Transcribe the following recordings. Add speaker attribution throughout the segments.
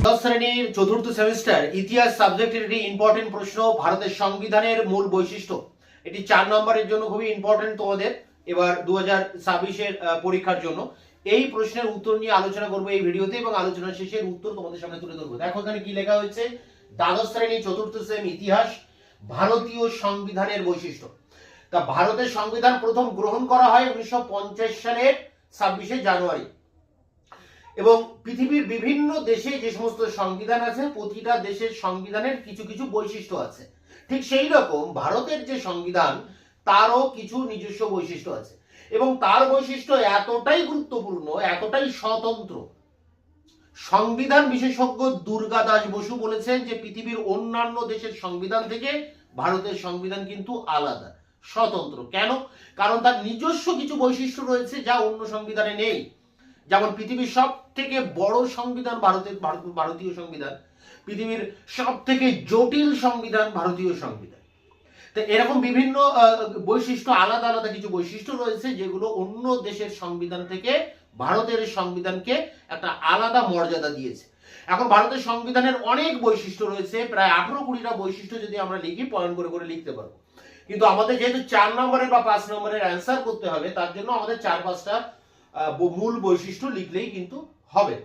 Speaker 1: দ্বাদশ শ্রেণীর চতুর্থ সেমিস্টার ইতিহাস সাবজেক্টের একটি ইম্পর্টেন্ট প্রশ্ন, ভারতের সংবিধানের মূল বৈশিষ্ট্য। এটি 4 নম্বরের জন্য খুবই ইম্পর্টেন্ট তোমাদের এবার 2026-এর পরীক্ষার জন্য। এই প্রশ্নের উত্তর নিয়ে আলোচনা করবো এই ভিডিওতে এবং আলোচনা শেষে উত্তর তোমাদের সামনে তুলে ধরবো। দেখো এখানে কি লেখা হয়েছে, দ্বাদশ শ্রেণী চতুর্থ সেম ইতিহাস, ভারতীয় সংবিধানের বৈশিষ্ট্য। তা ভারতের সংবিধান প্রথম গ্রহণ করা হয় 1950 সালের 26শে জানুয়ারি এবং পৃথিবীর বিভিন্ন দেশে যে সমস্ত সংবিধান আছে প্রতিটা দেশের সংবিধানের কিছু কিছু বৈশিষ্ট্য আছে। ঠিক সেই রকম ভারতের যে সংবিধান তারও কিছু নিজস্ব বৈশিষ্ট্য আছে এবং তার বৈশিষ্ট্য এতটাই গুরুত্বপূর্ণ, এতটাই স্বতন্ত্র। সংবিধান বিশেষজ্ঞ দুর্গা দাস বসু বলেছেন যে পৃথিবীর অন্যান্য দেশের সংবিধান থেকে ভারতের সংবিধান কিন্তু আলাদা, স্বতন্ত্র। কেন? কারণ তার নিজস্ব কিছু বৈশিষ্ট্য রয়েছে যা অন্য সংবিধানে নেই। যেমন পৃথিবীর সব থেকে বড় সংবিধান ভারতীয় সংবিধান, পৃথিবীর সব থেকে জটিল সংবিধান ভারতীয় সংবিধান। তো এরকম বিভিন্ন বৈশিষ্ট্য, আলাদা আলাদা কিছু বৈশিষ্ট্য রয়েছে যেগুলো অন্য দেশের সংবিধান থেকে ভারতের সংবিধানকে একটা আলাদা মর্যাদা দিয়েছে। এখন ভারতের সংবিধানের অনেক বৈশিষ্ট্য রয়েছে, প্রায় 18-20টা বৈশিষ্ট্য যদি আমরা লিখি পয়েন্ট করে করে লিখতে পারবো, কিন্তু আমাদের যেহেতু 4 নম্বরের বা 5 নম্বরের অ্যান্সার করতে হবে তার জন্য আমাদের 4-5টা মূল বৈশিষ্ট্য লিখলেই কিন্তু হবে।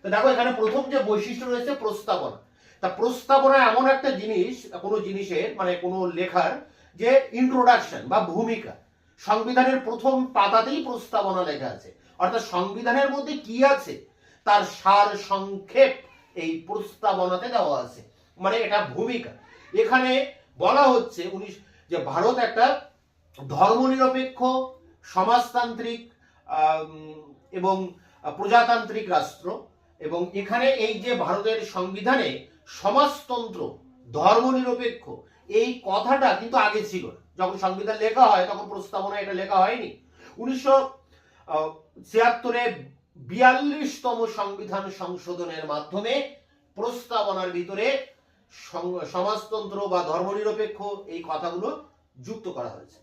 Speaker 1: তো দেখো এখানে প্রথম যে বৈশিষ্ট্য রয়েছে প্রস্তাবনা। তা প্রস্তাবনা এমন একটা জিনিস, কোনো জিনিসের মানে কোনো লেখার যে ইন্ট্রোডাকশন বা ভূমিকা, সংবিধানের প্রথম পাতাতেই প্রস্তাবনা লেখা আছে, অর্থাৎ সংবিধানের মধ্যে কি আছে তার সার সংক্ষেপ এই প্রস্তাবনাতে দেওয়া আছে, মানে এটা ভূমিকা। এখানে বলা হচ্ছে যে ভারত একটা ধর্মনিরপেক্ষ, সমাজতান্ত্রিক এবং প্রজাতান্ত্রিক রাষ্ট্র। এবং এখানে এই যে ভারতের সংবিধানে সমাজতন্ত্র, ধর্মনিরপেক্ষ এই কথাটা কিন্তু আগে ছিল না। যখন সংবিধান লেখা হয় তখন প্রস্তাবনা এটা লেখা হয়নি। 1976-এ 42তম সংবিধান সংশোধনের মাধ্যমে প্রস্তাবনার ভিতরে সমাজতন্ত্র বা ধর্মনিরপেক্ষ এই কথাগুলো যুক্ত করা হয়েছে।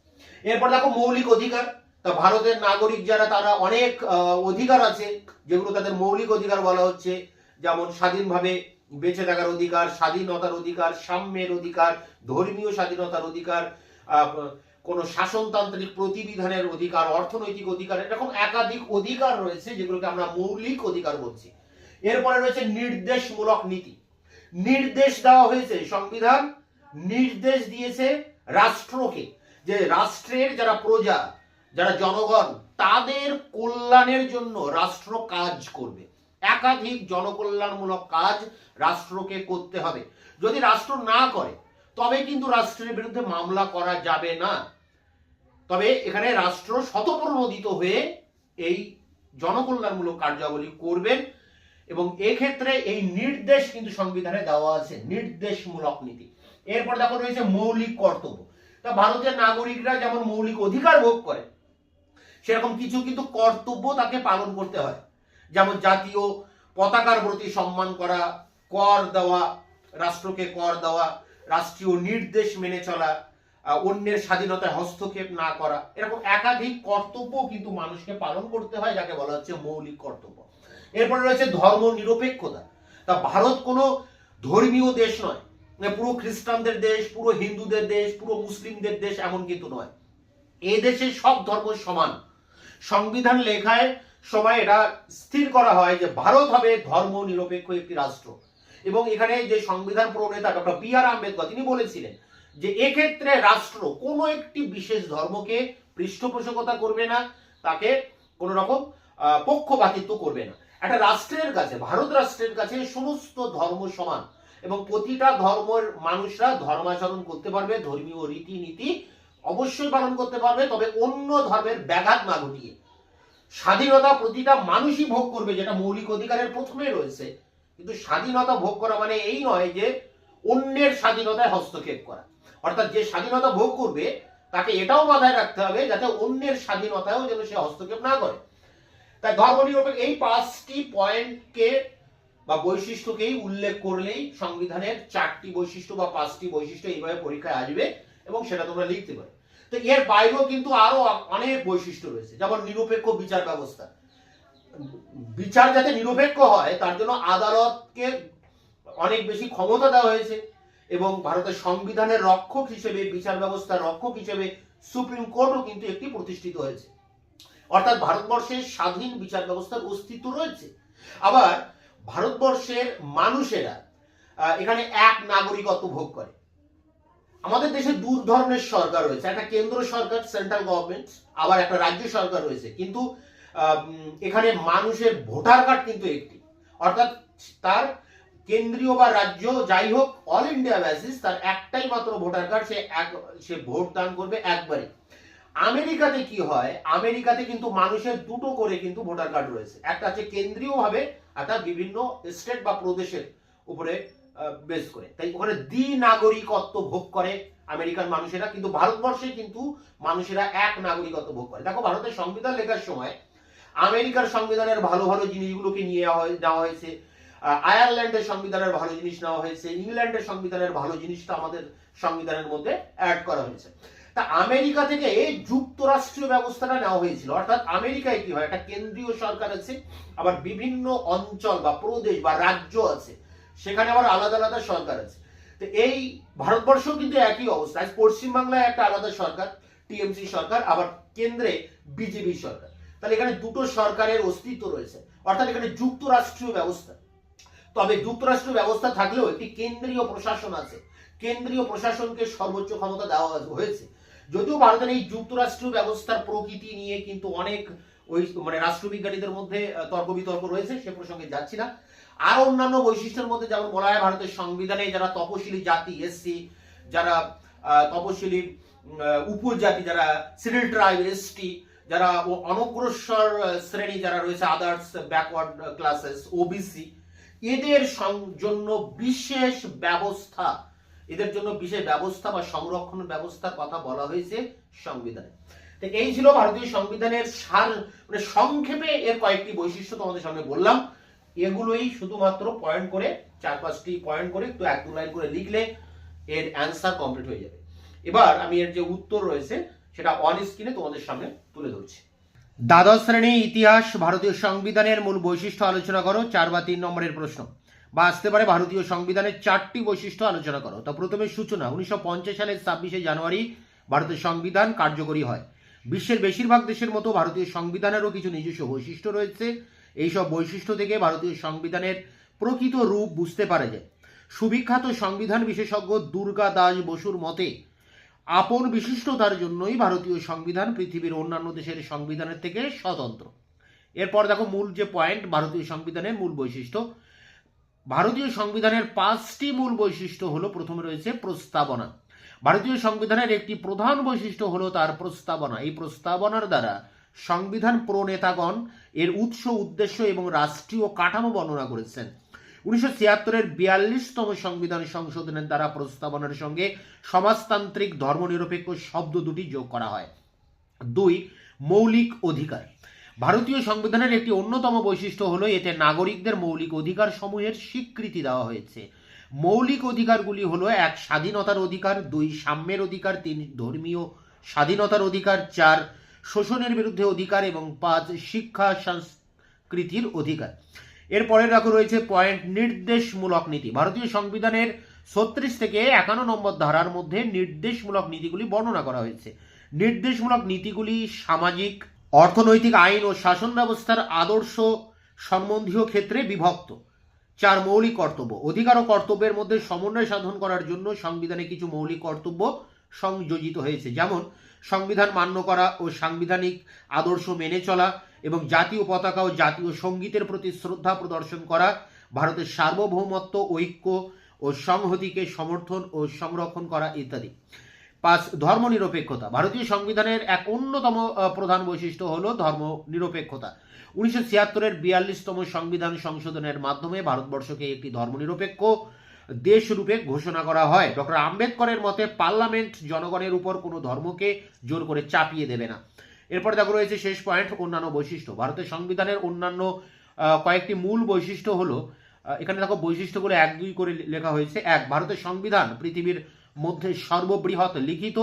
Speaker 1: এরপর দেখো মৌলিক অধিকার। তা ভারতের নাগরিক যারা তারা অনেক অধিকার আছে যেগুলো তাদের মৌলিক অধিকার বলা হচ্ছে, যেমন স্বাধীনভাবে বেঁচে থাকার অধিকার, স্বাধীনতার অধিকার, সাম্যের অধিকার, ধর্মীয় স্বাধীনতার অধিকার, কোন শাসনতান্ত্রিক প্রতিবিধানের অধিকার, অর্থনৈতিক অধিকার, এরকম একাধিক অধিকার রয়েছে যেগুলোকে আমরা মৌলিক অধিকার বলছি। এরপরে রয়েছে নির্দেশমূলক নীতি। নির্দেশ দেওয়া হয়েছে, সংবিধান নির্দেশ দিয়েছে রাষ্ট্রকে যে রাষ্ট্রের যারা প্রজা, যারা জনগণ, তাদের কল্যাণের জন্য রাষ্ট্র কাজ করবে। একাধিক জনকল্যাণমূলক কাজ রাষ্ট্রকে করতে হবে। যদি রাষ্ট্র না করে তবে কিন্তু রাষ্ট্রের বিরুদ্ধে মামলা করা যাবে না। তবে এখানে রাষ্ট্র স্বতঃপ্রণোদিত হয়ে এই জনকল্যাণমূলক কার্যাবলী করবেন এবং এক্ষেত্রে এই নির্দেশ কিন্তু সংবিধানে দেওয়া আছে, নির্দেশমূলক নীতি। এরপর দেখো রয়েছে মৌলিক কর্তব্য। তা ভারতের নাগরিকরা যেমন মৌলিক অধিকার ভোগ করে সেরকম কিছু কিন্তু কর্তব্য তাকে পালন করতে হয়, যেমন জাতীয় পতাকার প্রতি সম্মান করা, কর দেওয়া, রাষ্ট্রকে কর দেওয়া, রাষ্ট্রীয় নির্দেশ মেনে চলা, অন্যের স্বাধীনতায় হস্তক্ষেপ না করা, এরকম একাধিক কর্তব্য কিন্তু মানুষকে পালন করতে হয়, যাকে বলা হচ্ছে মৌলিক কর্তব্য। এরপরে রয়েছে ধর্ম নিরপেক্ষতা। তা ভারত কোনো ধর্মীয় দেশ নয়, পুরো খ্রিস্টানদের দেশ, পুরো হিন্দুদের দেশ, পুরো মুসলিমদের দেশ এমন কিন্তু নয়। এ দেশে সব ধর্ম সমান। সংবিধান লেখায় সময় এটা স্থির করা হয় যে ভারত হবে ধর্ম নিরপেক্ষ একটি রাষ্ট্র। এবং এখানে যে সংবিধান প্রণেতা ডক্টর বি.আর. আম্বেদকর তিনি বলেছিলেন যে এক্ষেত্রে রাষ্ট্র কোনো একটি বিশেষ ধর্মকে পৃষ্ঠপোষকতা করবে না, তাকে কোনো রকম পক্ষপাতিত্ব করবে না। একটা রাষ্ট্রের কাছে, ভারত রাষ্ট্রের কাছে সমস্ত ধর্ম সমান এবং প্রতিটা ধর্মের মানুষরা ধর্মাচরণ করতে পারবে, ধর্মীয় রীতিনীতি অবশ্যই পালন করতে পারবে, তবে অন্য ধর্মের ব্যাঘাত না ঘটিয়ে। স্বাধীনতা প্রতিটা মানুষই ভোগ করবে, যেটা মৌলিক অধিকারের প্রথমে রয়েছে। কিন্তু স্বাধীনতা ভোগ করা মানে এই নয় যে অন্যের স্বাধীনতায় হস্তক্ষেপ করা, অর্থাৎ যে স্বাধীনতা ভোগ করবে তাকে এটাও মাথায় রাখতে হবে যাতে অন্যের স্বাধীনতায়ও যেন সে হস্তক্ষেপ না করে। তাই ধর্মনিরপেক্ষ এই 5টি পয়েন্টকে বা বৈশিষ্ট্যকেই উল্লেখ করলেই সংবিধানের 4টি বৈশিষ্ট্য বা 5টি বৈশিষ্ট্য এইভাবে পরীক্ষায় আসবে এবং সেটা তোমরা লিখতে পারো। তো এর বাইরেও কিন্তু আরো অনেক বৈশিষ্ট্য রয়েছে, যেমন নিরপেক্ষ বিচার ব্যবস্থা। বিচার যাতে নিরপেক্ষ হয় তার জন্য আদালতকে অনেক বেশি ক্ষমতা দেওয়া হয়েছে এবং ভারতের সংবিধানের রক্ষক হিসেবে, বিচার ব্যবস্থার রক্ষক হিসেবে সুপ্রিম কোর্টও কিন্তু একটি প্রতিষ্ঠিত হয়েছে। অর্থাৎ ভারতবর্ষের স্বাধীন বিচার ব্যবস্থার অস্তিত্ব রয়েছে। আবার ভারতবর্ষের মানুষেরা এখানে এক নাগরিকত্ব ভোগ করে। আমাদের দেশে দু ধরনের সরকার রয়েছে, একটা কেন্দ্র সরকার সেন্ট্রাল গভর্নমেন্ট, আবার একটা রাজ্য সরকার রয়েছে। কিন্তু এখানে মানুষের ভোটার কার্ড কিন্তু একটি, অর্থাৎ তার কেন্দ্রীয় বা রাজ্য যাই হোক, অল ইন্ডিয়া বেসিস তার একটাই মাত্র ভোটার কার্ড, সে ভোট দান করবে একবারই। আমেরিকাতে কি হয়, আমেরিকাতে কিন্তু মানুষের দুটো করে কিন্তু ভোটার কার্ড রয়েছে, একটা হচ্ছে কেন্দ্রীয় ভাবে, একটা বিভিন্ন স্টেট বা প্রদেশের উপরে বেস করে। তাই ওখানে দ্বি নাগরিকত্ব ভোগ করে আমেরিকান মানুষেরা, কিন্তু ভারতবর্ষে কিন্তু মানুষেরা এক নাগরিকত্ব ভোগ করে। দেখো, ভারতের সংবিধান লেখার সময় আমেরিকার সংবিধানের ভালো ভালো জিনিসগুলোকে নিয়ে নেওয়া হয়েছে, আয়ারল্যান্ডের সংবিধানের ভালো জিনিস নেওয়া হয়েছে, ইংল্যান্ডের সংবিধানের ভালো জিনিসটা আমাদের সংবিধানের মধ্যে অ্যাড করা হয়েছে। তা আমেরিকা থেকে যুক্তরাষ্ট্রীয় ব্যবস্থাটা নেওয়া হয়েছিল। অর্থাৎ আমেরিকায় কি হয়, একটা কেন্দ্রীয় সরকার আছে, আবার বিভিন্ন অঞ্চল বা প্রদেশ বা রাজ্য আছে, সেখানে আবার আলাদা আলাদা সরকার আছে। তো এই ভারতবর্ষও কিন্তু একই অবস্থা। পশ্চিমবাংলায় একটা আলাদা সরকার, টিএমসি সরকার, আবার কেন্দ্রে বিজেপি সরকার। তাহলে এখানে দুটো সরকারের অস্তিত্ব রয়েছে, অর্থাৎ এখানে যুক্তরাষ্ট্রীয় ব্যবস্থা। তবে যুক্তরাষ্ট্রীয় ব্যবস্থা থাকলেও একটি কেন্দ্রীয় প্রশাসন আছে, কেন্দ্রীয় প্রশাসনকে সর্বোচ্চ ক্ষমতা দেওয়া হয়েছে। যদিও ভারতের এই যুক্তরাষ্ট্রীয় ব্যবস্থার প্রকৃতি নিয়ে কিন্তু অনেক রাষ্ট্রবিজ্ঞানীদের মধ্যে তর্ক বিতর্ক রয়েছে, সে প্রসঙ্গে যাচ্ছি না। আর অন্যান্য বৈশিষ্ট্যের মধ্যে যেমন বলা হয়, ভারতের সংবিধানে যারা তপশিলি জাতি, এসসি, যারা তপশিলি উপজাতি, যারা শিডিউল ট্রাইব, এসটি, যারা অনগ্রসর শ্রেণী যারা রয়েছে, আদার্স ব্যাকওয়ার্ড ক্লাসেস, ওবিসি, এদের জন্য বিশেষ ব্যবস্থা, বা সংরক্ষণ ব্যবস্থার কথা বলা হয়েছে সংবিধানে। তো এই ছিল ভারতীয় সংবিধানের সংক্ষেপে এর কয়েকটি বৈশিষ্ট্য তোমাদের সামনে বললাম। এগুলোই শুধুমাত্র পয়েন্ট করে, 4-5টি পয়েন্ট করে একটু 1-2 লাইন করে লিখলে এর অ্যান্সার কমপ্লিট হয়ে যাবে। এবার আমি এর যে উত্তর রয়েছে সেটা অন স্ক্রিনে তোমাদের সামনে তুলে ধরছি। দ্বাদশ শ্রেণী ইতিহাস, ভারতীয় সংবিধানের মূল বৈশিষ্ট্য আলোচনা করো, 4 বা 3 নম্বরের প্রশ্ন। বা আসতে পারে ভারতীয় সংবিধানের 4টি বৈশিষ্ট্য আলোচনা করো। তো প্রথমে সূচনা। 1950 সালের 26শে জানুয়ারি ভারতের সংবিধান কার্যকরী হয়। বিশ্বের বেশিরভাগ দেশের মতো ভারতীয় সংবিধানেরও কিছু নিজস্ব বৈশিষ্ট্য রয়েছে। এইসব বৈশিষ্ট্য থেকে ভারতীয় সংবিধানের প্রকৃত রূপ বুঝতে পারা যায়। সুবিখ্যাত সংবিধান বিশেষজ্ঞ দুর্গা দাস বসুর মতে আপন বিশিষ্টতার জন্যই ভারতীয় সংবিধান পৃথিবীর অন্যান্য দেশের সংবিধানের থেকে স্বতন্ত্র। এরপর দেখো মূল যে পয়েন্ট, ভারতীয় সংবিধানের মূল বৈশিষ্ট্য। ভারতীয় সংবিধানের 5টি মূল বৈশিষ্ট্য হলো, প্রথমে রয়েছে প্রস্তাবনা। ভারতীয় সংবিধানের একটি প্রধান বৈশিষ্ট্য হলো তার প্রস্তাবনা। এই প্রস্তাবনার দ্বারা সংবিধান প্রণেতাগণ এর উৎস, উদ্দেশ্য এবং রাষ্ট্রীয় কাঠামো বর্ণনা করেছেন। 1976-এর 42তম সংবিধান সংশোধনের দ্বারা প্রস্তাবনার সঙ্গে সমাজতান্ত্রিক ধর্মনিরপেক্ষ শব্দ দুটি যোগ করা হয়। 2. মৌলিক অধিকার। ভারতীয় সংবিধানের একটি অন্যতম বৈশিষ্ট্য হলো এতে নাগরিকদের মৌলিক অধিকার সমূহের স্বীকৃতি দেওয়া হয়েছে। মৌলিক অধিকারগুলি হলো 1. স্বাধীনতার অধিকার, 2. সাম্যের অধিকার, 3. ধর্মীয় স্বাধীনতার অধিকার, 4. শোষণের বিরুদ্ধে অধিকার এবং 5. শিক্ষা সংস্কৃতির অধিকার। এরপরে রাখো রয়েছে পয়েন্ট নির্দেশমূলক নীতি। ভারতীয় সংবিধানের 36 থেকে 51 নম্বর ধারার মধ্যে নির্দেশমূলক নীতিগুলি বর্ণনা করা হয়েছে। নির্দেশমূলক নীতিগুলি সামাজিক, অর্থনৈতিক, আইন ও শাসন ব্যবস্থার আদর্শ সম্বন্ধীয় ক্ষেত্রে বিভক্ত। 4. মৌলিক কর্তব্য। অধিকার ও কর্তব্যের মধ্যে সমন্বয় সাধন করার জন্য সংবিধানে কিছু মৌলিক কর্তব্য সংযোজিত হয়েছে, যেমন সংবিধান মান্য করা ও সাংবিধানিক আদর্শ মেনে চলা এবং জাতীয় পতাকা ও জাতীয় সঙ্গীতের প্রতি শ্রদ্ধা প্রদর্শন করা, ভারতের সার্বভৌমত্ব, ঐক্য ও সংহতিকে সমর্থন ও সংরক্ষণ করা ইত্যাদি। 5. ধর্মনিরপেক্ষতা। ভারতীয় সংবিধানের এক অন্যতম প্রধান বৈশিষ্ট্য হল ধর্মনিরপেক্ষতা। 1976-এর 42তম সংবিধান সংশোধনের মাধ্যমে ভারতবর্ষকে একটি ধর্মনিরপেক্ষ দেশ রূপে ঘোষণা করা হয়। ডক্টর আম্বেদকরের মতে পার্লামেন্ট জনগণের উপর কোনো ধর্মকে জোর করে চাপিয়ে দেবে না। এরপর দেখো রয়েছে শেষ পয়েন্ট, অন্যান্য বৈশিষ্ট্য। ভারতের সংবিধানের অন্যান্য কয়েকটি মূল বৈশিষ্ট্য হলো, এখানে দেখো বৈশিষ্ট্যগুলো 1-2 করে লেখা হয়েছে। 1. ভারতের সংবিধান পৃথিবীর মধ্যে সর্ববৃহৎ লিখিত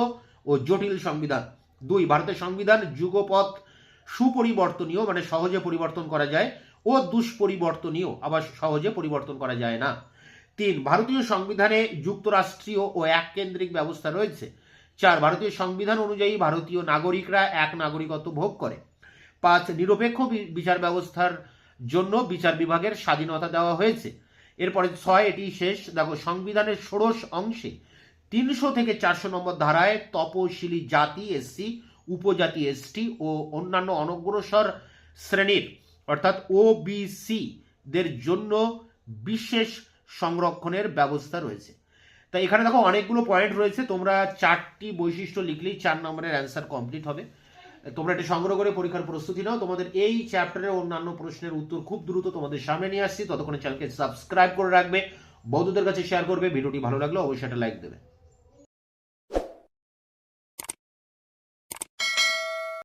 Speaker 1: ও জটিল সংবিধান। 2. ভারতের সংবিধান যুগপৎ সুপরিবর্তনীয়, মানে সহজে পরিবর্তন করা যায়, ও দুষ্পরিবর্তনীয়, আবার সহজে পরিবর্তন করা যায় না। 3, ভারতীয় সংবিধানে যুক্তরাষ্ট্রীয় ও এককেন্দ্রিক ব্যবস্থা রয়েছে। 4, ভারতীয় সংবিধান অনুযায়ী ভারতীয় নাগরিকরা এক নাগরিকত্ব ভোগ করে। 5, নিরপেক্ষ বিচার ব্যবস্থার জন্য বিচার বিভাগের স্বাধীনতা দেওয়া হয়েছে। এরপরে 6, এটি শেষ, দেখো সংবিধানের 16 অংশে 300 থেকে 400 নম্বর ধারায় তপশিলি জাতি এসসি, উপজাতি এসটি ও অন্যান্য অনগ্রসর শ্রেণীর অর্থাৎ ওবিসি দের জন্য বিশেষ সংরক্ষণের ব্যবস্থা রয়েছে। তাই এখানে দেখো অনেকগুলো পয়েন্ট রয়েছে, তোমরা 4টি বৈশিষ্ট্য লিখলেই 4 নম্বরের অ্যান্সার কমপ্লিট হবে। তোমরা এটা সংগ্রহ করে পরীক্ষার প্রস্তুতি নাও। তোমাদের এই চ্যাপ্টারের অন্যান্য প্রশ্নের উত্তর খুব দ্রুত তোমাদের সামনে নিয়ে আসছি। ততক্ষণে চ্যানেলকে সাবস্ক্রাইব করে রাখবে, বন্ধুদের কাছে শেয়ার করবে, ভিডিওটি ভালো লাগলে অবশ্যই একটা লাইক দেবে।